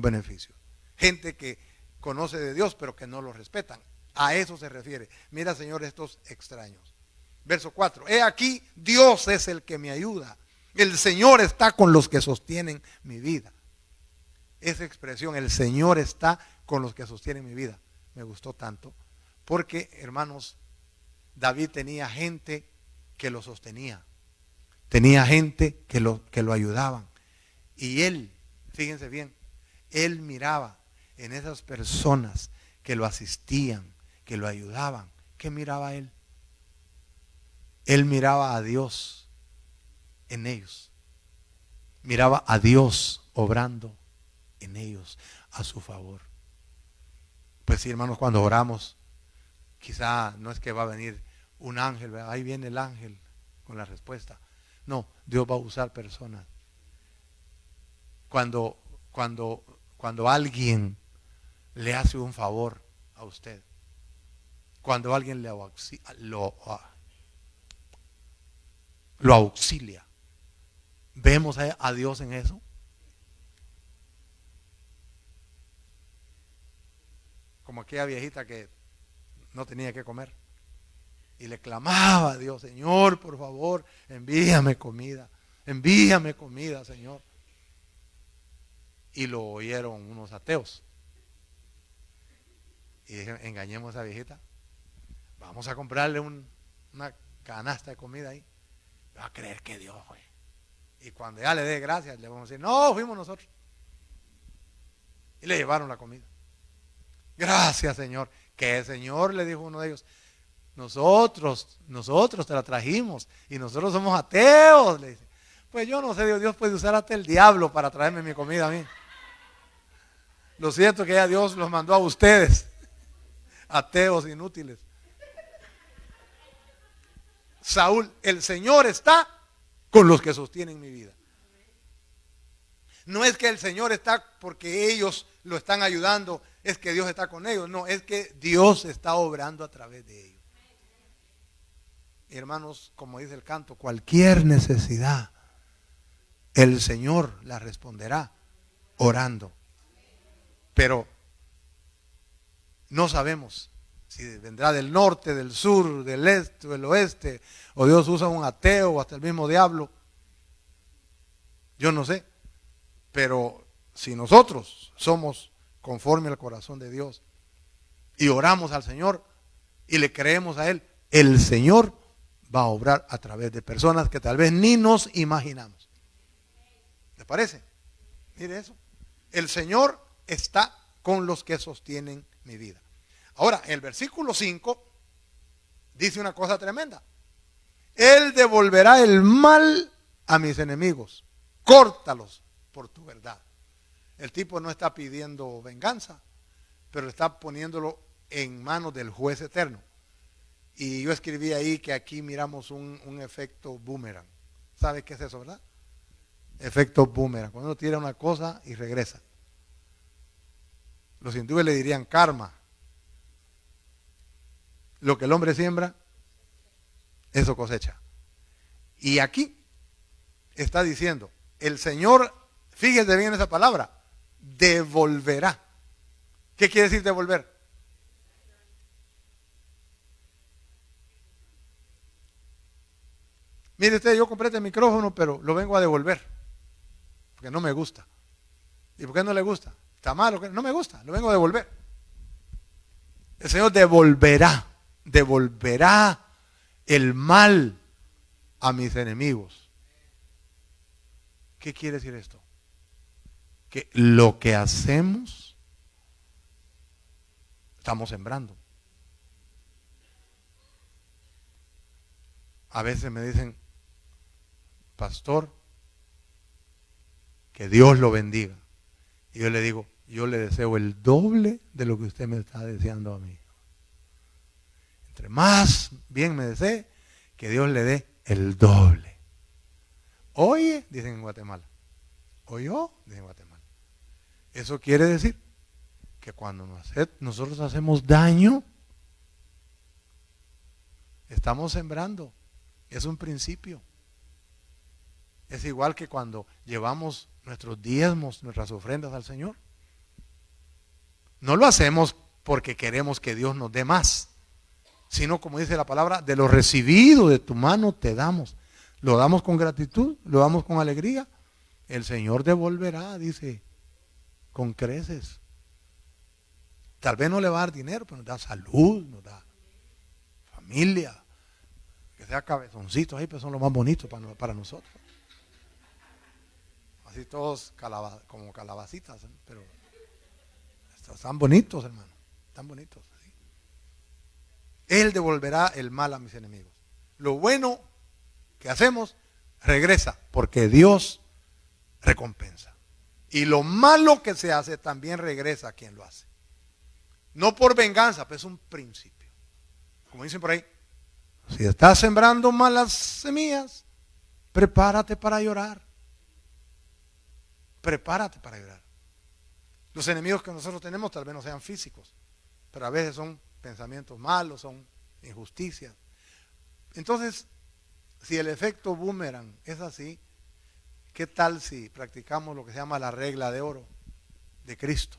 beneficios. Gente que conoce de Dios pero que no lo respetan. A eso se refiere. Mira, Señor, estos extraños. Verso 4. He aquí, Dios es el que me ayuda. El Señor está con los que sostienen mi vida. Esa expresión, el Señor está con los que sostienen mi vida, me gustó tanto. Porque, hermanos, David tenía gente que lo sostenía. Tenía gente que lo ayudaban. Y él, fíjense bien, él miraba en esas personas que lo asistían, que lo ayudaban. ¿Qué miraba él? Él miraba a Dios en ellos. Miraba a Dios obrando en ellos a su favor. Pues sí, hermanos, cuando oramos, quizá no es que va a venir un ángel, ¿verdad? Ahí viene el ángel con la respuesta. No, Dios va a usar personas. Cuando alguien le hace un favor a usted, cuando alguien lo auxilia, ¿vemos a Dios en eso? Como aquella viejita que no tenía que comer y le clamaba a Dios: Señor, por favor, envíame comida, Señor. Y lo oyeron unos ateos y dijeron: engañemos a esa viejita, vamos a comprarle una canasta de comida ahí, va a creer que Dios fue. Y cuando ya le dé gracias, le vamos a decir: no, fuimos nosotros. Y le llevaron la comida. Gracias, Señor. ¿Qué, Señor? Le dijo uno de ellos. Nosotros te la trajimos y nosotros somos ateos, le dice. Pues yo no sé, Dios puede usar hasta el diablo para traerme mi comida a mí. Lo cierto es que ya Dios los mandó a ustedes, ateos inútiles. Saúl, el Señor está con los que sostienen mi vida. No es que el Señor está porque ellos lo están ayudando, es que Dios está con ellos. No, es que Dios está obrando a través de ellos. Hermanos, como dice el canto, cualquier necesidad, el Señor la responderá orando. Pero no sabemos si vendrá del norte, del sur, del este, del oeste, o Dios usa un ateo o hasta el mismo diablo. Yo no sé. Pero si nosotros somos conforme al corazón de Dios y oramos al Señor y le creemos a Él, el Señor va a obrar a través de personas que tal vez ni nos imaginamos. ¿Le parece? Mire eso. El Señor está con los que sostienen mi vida. Ahora, en el versículo 5 dice una cosa tremenda. Él devolverá el mal a mis enemigos. Córtalos por tu verdad. El tipo no está pidiendo venganza, pero está poniéndolo en manos del juez eterno. Y yo escribí ahí que aquí miramos un efecto boomerang. ¿Sabe qué es eso, verdad? Efecto boomerang. Cuando uno tira una cosa y regresa. Los hindúes le dirían karma. Lo que el hombre siembra, eso cosecha. Y aquí está diciendo, el Señor, fíjese bien esa palabra, devolverá. ¿Qué quiere decir devolver? Mire usted, yo compré este micrófono, pero lo vengo a devolver, porque no me gusta. ¿Y por qué no le gusta? ¿Está malo? No me gusta, lo vengo a devolver. El Señor devolverá el mal a mis enemigos. ¿Qué quiere decir esto? Que lo que hacemos, estamos sembrando. A veces me dicen: pastor, que Dios lo bendiga. Y yo le digo: yo le deseo el doble de lo que usted me está deseando a mí. Entre más bien me desee, que Dios le dé el doble. Oye, dicen en Guatemala. ¿Oyó? Dicen en Guatemala. Eso quiere decir que cuando nosotros hacemos daño, estamos sembrando. Es un principio. Es igual que cuando llevamos nuestros diezmos, nuestras ofrendas al Señor. No lo hacemos porque queremos que Dios nos dé más, sino, como dice la palabra, de lo recibido de tu mano te damos. lo damos con gratitud, lo damos con alegría, el Señor devolverá, dice, con creces. Tal vez no le va a dar dinero, pero nos da salud, nos da familia. Que sea cabezoncitos ahí, pues son los más bonitos para nosotros. Así todos como calabacitas, ¿eh? Pero están bonitos, hermano. Están bonitos. ¿Sí? Él devolverá el mal a mis enemigos. Lo bueno que hacemos regresa, porque Dios recompensa. Y lo malo que se hace también regresa a quien lo hace. No por venganza, pero es un principio. Como dicen por ahí, si estás sembrando malas semillas, prepárate para llorar. Prepárate para llorar. Los enemigos que nosotros tenemos tal vez no sean físicos, pero a veces son pensamientos malos, son injusticias. Entonces, si el efecto boomerang es así, ¿qué tal si practicamos lo que se llama la regla de oro de Cristo?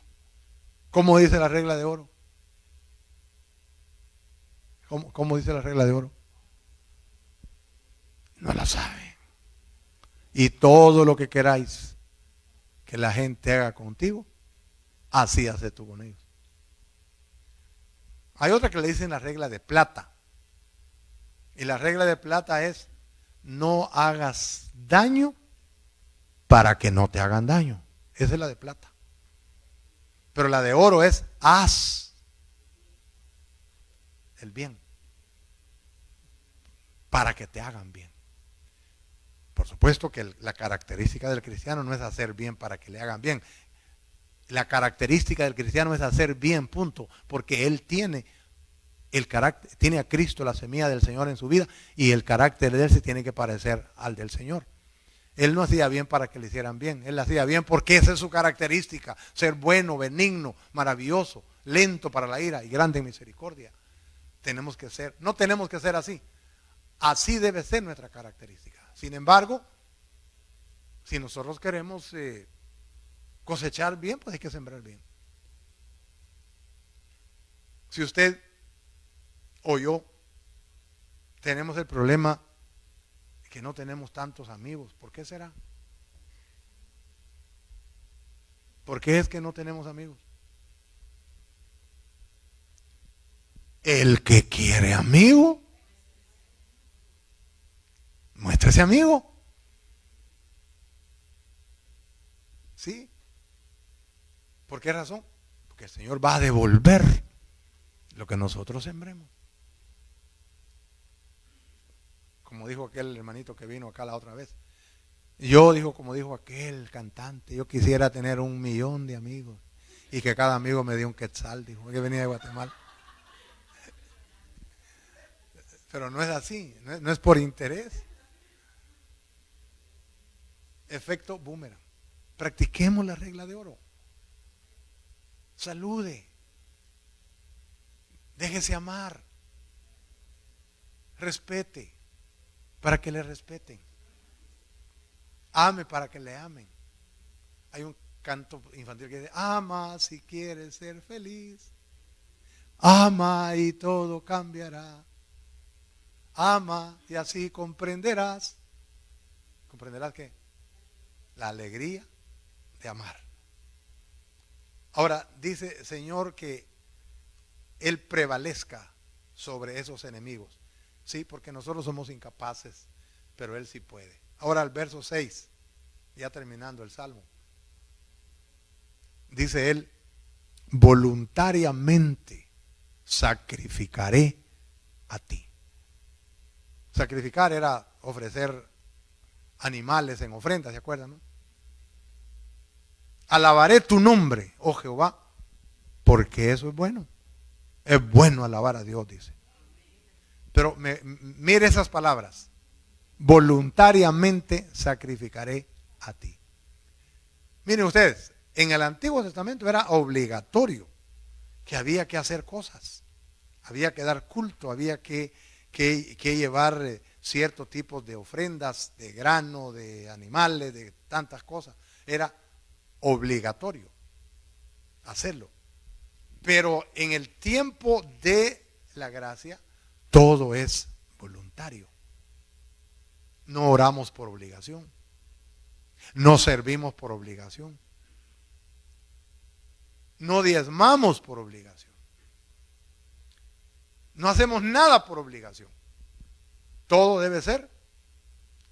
¿Cómo dice la regla de oro? ¿Cómo dice la regla de oro? No la saben. Y todo lo que queráis que la gente haga contigo, así hace tú con ellos. Hay otra que le dicen la regla de plata. Y la regla de plata es: no hagas daño para que no te hagan daño. Esa es la de plata. Pero la de oro es: haz el bien para que te hagan bien. Por supuesto que la característica del cristiano no es hacer bien para que le hagan bien. La característica del cristiano es hacer bien, punto. Porque él tiene el carácter, tiene a Cristo, la semilla del Señor en su vida, y el carácter de él se tiene que parecer al del Señor. Él no hacía bien para que le hicieran bien, él hacía bien porque esa es su característica: ser bueno, benigno, maravilloso, lento para la ira y grande en misericordia. Tenemos que ser, no tenemos que ser así. Así debe ser nuestra característica. Sin embargo, si nosotros queremos cosechar bien, pues hay que sembrar bien. Si usted o yo tenemos el problema de que no tenemos tantos amigos, ¿por qué será? ¿Por qué es que no tenemos amigos? El que quiere amigo, muéstrese amigo. ¿Sí? ¿Por qué razón? Porque el Señor va a devolver lo que nosotros sembremos. Como dijo aquel hermanito que vino acá la otra vez. Como dijo aquel cantante, yo quisiera tener 1,000,000 de amigos y que cada amigo me dé un quetzal, dijo, que venía de Guatemala. Pero no es así, no es por interés. Efecto boomerang. Practiquemos la regla de oro. Salude. Déjese amar. Respete para que le respeten. Ame para que le amen. Hay un canto infantil que dice: ama si quieres ser feliz. Ama y todo cambiará. Ama y así comprenderás. ¿Comprenderás qué? La alegría de amar. Ahora dice Señor que Él prevalezca sobre esos enemigos. Sí, porque nosotros somos incapaces, pero Él sí puede. Ahora el verso 6, ya terminando el Salmo. Dice Él: voluntariamente sacrificaré a ti. Sacrificar era ofrecer animales en ofrenda, ¿se acuerdan? ¿No? Alabaré tu nombre, oh Jehová, porque eso es bueno. Es bueno alabar a Dios, dice. Pero mire esas palabras: voluntariamente sacrificaré a ti. Miren ustedes, en el Antiguo Testamento era obligatorio que había que hacer cosas, había que dar culto, había que llevar ciertos tipos de ofrendas, de grano, de animales, de tantas cosas. Era obligatorio hacerlo. Pero en el tiempo de la gracia, todo es voluntario. No oramos por obligación. No servimos por obligación. No diezmamos por obligación. No hacemos nada por obligación. Todo debe ser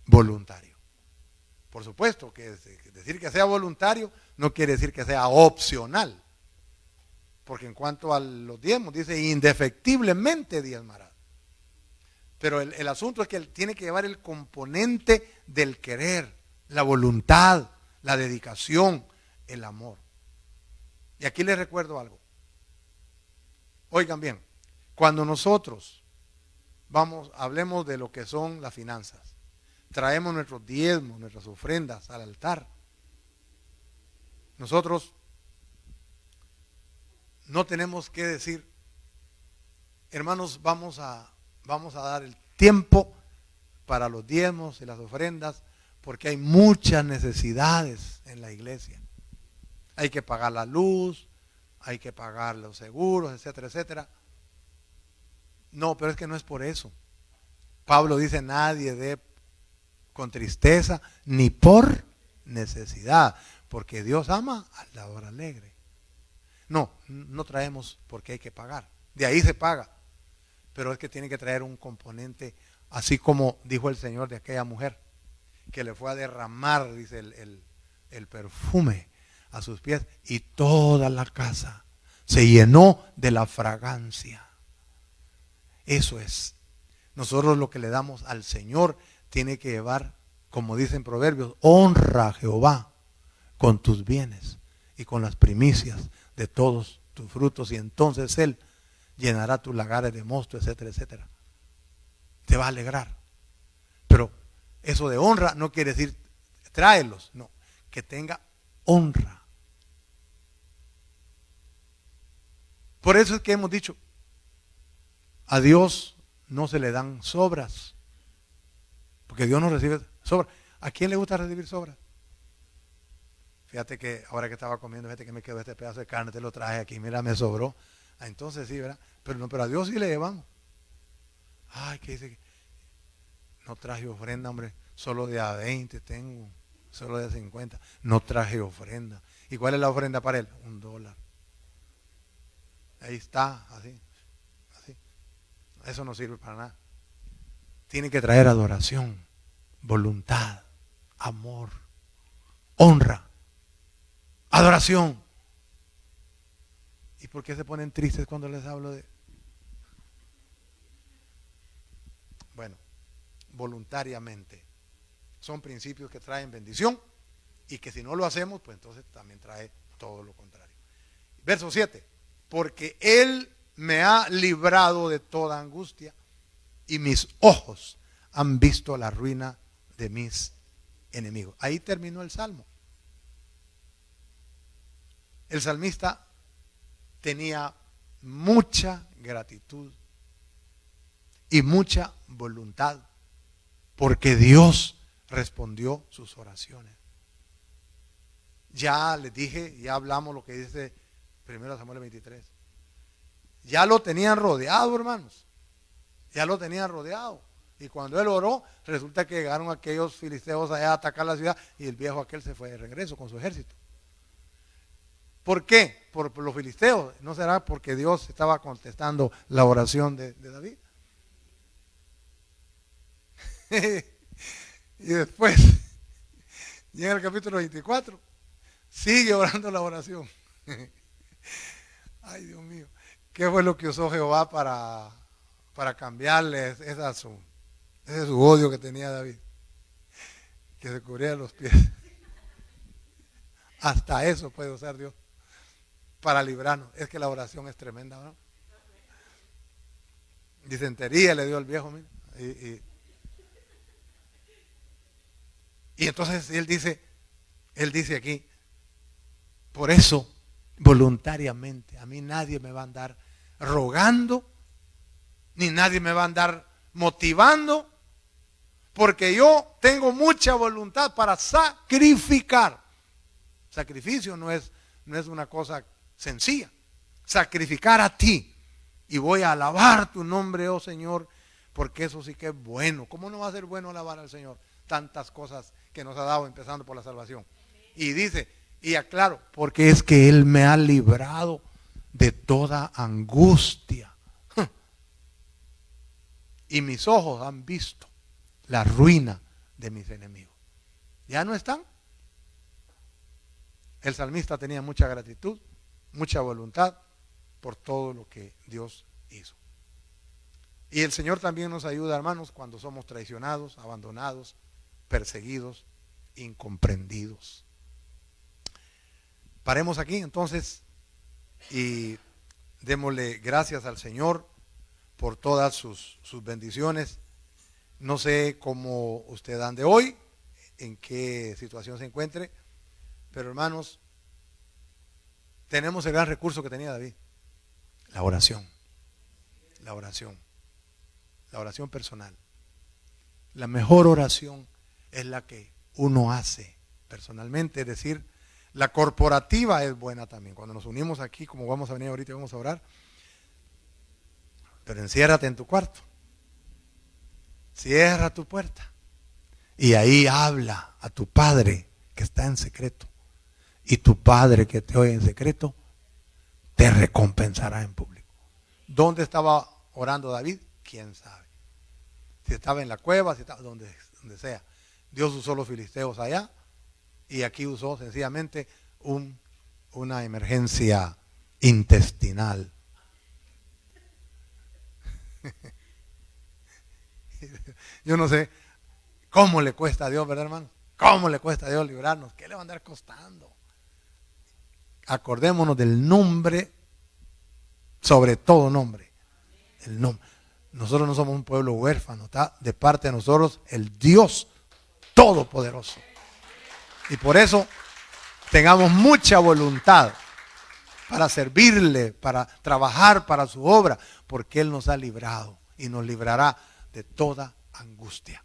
voluntario. Por supuesto que decir que sea voluntario no quiere decir que sea opcional. Porque en cuanto a los diezmos dice indefectiblemente diezmará. Pero el asunto es que él tiene que llevar el componente del querer, la voluntad, la dedicación, el amor. Y aquí les recuerdo algo. Oigan bien, cuando nosotros hablemos de lo que son las finanzas, traemos nuestros diezmos, nuestras ofrendas al altar, nosotros no tenemos que decir, hermanos, vamos a dar el tiempo para los diezmos y las ofrendas, porque hay muchas necesidades en la iglesia. Hay que pagar la luz, hay que pagar los seguros, etcétera, etcétera. No, pero es que no es por eso. Pablo dice, nadie dé con tristeza ni por necesidad, porque Dios ama al dador alegre. No traemos porque hay que pagar. De ahí se paga. Pero es que tiene que traer un componente, así como dijo el Señor de aquella mujer, que le fue a derramar, dice, el perfume a sus pies, y toda la casa se llenó de la fragancia. Eso es. Nosotros lo que le damos al Señor tiene que llevar, como dicen Proverbios, honra a Jehová con tus bienes y con las primicias de todos tus frutos, y entonces Él llenará tus lagares de mosto, etcétera, etcétera. Te va a alegrar. Pero eso de honra no quiere decir tráelos, no, que tenga honra. Por eso es que hemos dicho, a Dios no se le dan sobras, porque Dios no recibe sobras. ¿A quién le gusta recibir sobras? Fíjate que ahora que estaba comiendo, fíjate que me quedó este pedazo de carne, te lo traje aquí, mira, me sobró. Entonces sí, ¿verdad? Pero a Dios sí le llevamos. Ay, ¿qué dice? No traje ofrenda, hombre, solo de a 20 tengo, solo de a 50. No traje ofrenda. ¿Y cuál es la ofrenda para él? $1. Ahí está, así. Eso no sirve para nada. Tiene que traer adoración, voluntad, amor, honra, adoración. ¿Y por qué se ponen tristes cuando les hablo de? Bueno, voluntariamente. Son principios que traen bendición y que si no lo hacemos, pues entonces también trae todo lo contrario. Verso 7. Porque Él me ha librado de toda angustia y mis ojos han visto la ruina de mis enemigos. Ahí terminó el salmo. El salmista tenía mucha gratitud y mucha voluntad porque Dios respondió sus oraciones. Ya les dije, ya hablamos lo que dice 1 Samuel 23. Ya lo tenían rodeado, hermanos. Ya lo tenían rodeado. Y cuando él oró, resulta que llegaron aquellos filisteos allá a atacar la ciudad y el viejo aquel se fue de regreso con su ejército. ¿Por qué? Por los filisteos. ¿No será porque Dios estaba contestando la oración de David? Y después, llega el capítulo 24, sigue orando la oración. Ay, Dios mío. ¿Qué fue lo que usó Jehová para cambiarle ese su odio que tenía David? Que se cubría los pies. Hasta eso puede usar Dios para librarnos. Es que la oración es tremenda, ¿no? Disentería le dio al viejo, mira. Y entonces él dice aquí, por eso voluntariamente, a mí nadie me va a andar rogando, ni nadie me va a andar motivando, porque yo tengo mucha voluntad para sacrificar. Sacrificio no es una cosa sencilla. Sacrificar a ti. Y voy a alabar tu nombre, oh Señor, porque eso sí que es bueno. ¿Cómo no va a ser bueno alabar al Señor? Tantas cosas que nos ha dado, empezando por la salvación. Y dice, y aclaro, porque es que Él me ha librado de toda angustia. Y mis ojos han visto la ruina de mis enemigos. ¿Ya no están? El salmista tenía mucha gratitud, mucha voluntad por todo lo que Dios hizo. Y el Señor también nos ayuda, hermanos, cuando somos traicionados, abandonados, perseguidos, incomprendidos. Paremos aquí entonces y démosle gracias al Señor por todas sus bendiciones. No sé cómo usted ande hoy, en qué situación se encuentre, pero hermanos, tenemos el gran recurso que tenía David, la oración, la oración, la oración personal. La mejor oración es la que uno hace personalmente, es decir, la corporativa es buena también. Cuando nos unimos aquí, como vamos a venir ahorita y vamos a orar, pero enciérrate en tu cuarto, cierra tu puerta y ahí habla a tu Padre que está en secreto, y tu Padre que te oye en secreto te recompensará en público. ¿Dónde estaba orando David? ¿Quién sabe? Si estaba en la cueva, si estaba donde sea. Dios usó los filisteos allá y aquí usó sencillamente una emergencia intestinal. Yo no sé cómo le cuesta a Dios, ¿verdad, hermano? ¿Cómo le cuesta a Dios librarnos? ¿Qué le va a andar costando? Acordémonos del nombre, sobre todo nombre. El nombre. Nosotros no somos un pueblo huérfano, está de parte de nosotros el Dios Todopoderoso. Y por eso tengamos mucha voluntad para servirle, para trabajar para su obra, porque Él nos ha librado y nos librará de toda angustia.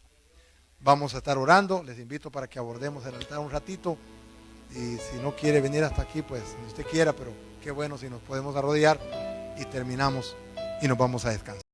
Vamos a estar orando, les invito para que abordemos el altar un ratito, y si no quiere venir hasta aquí, pues ni usted quiera, pero qué bueno si nos podemos arrodillar y terminamos y nos vamos a descansar.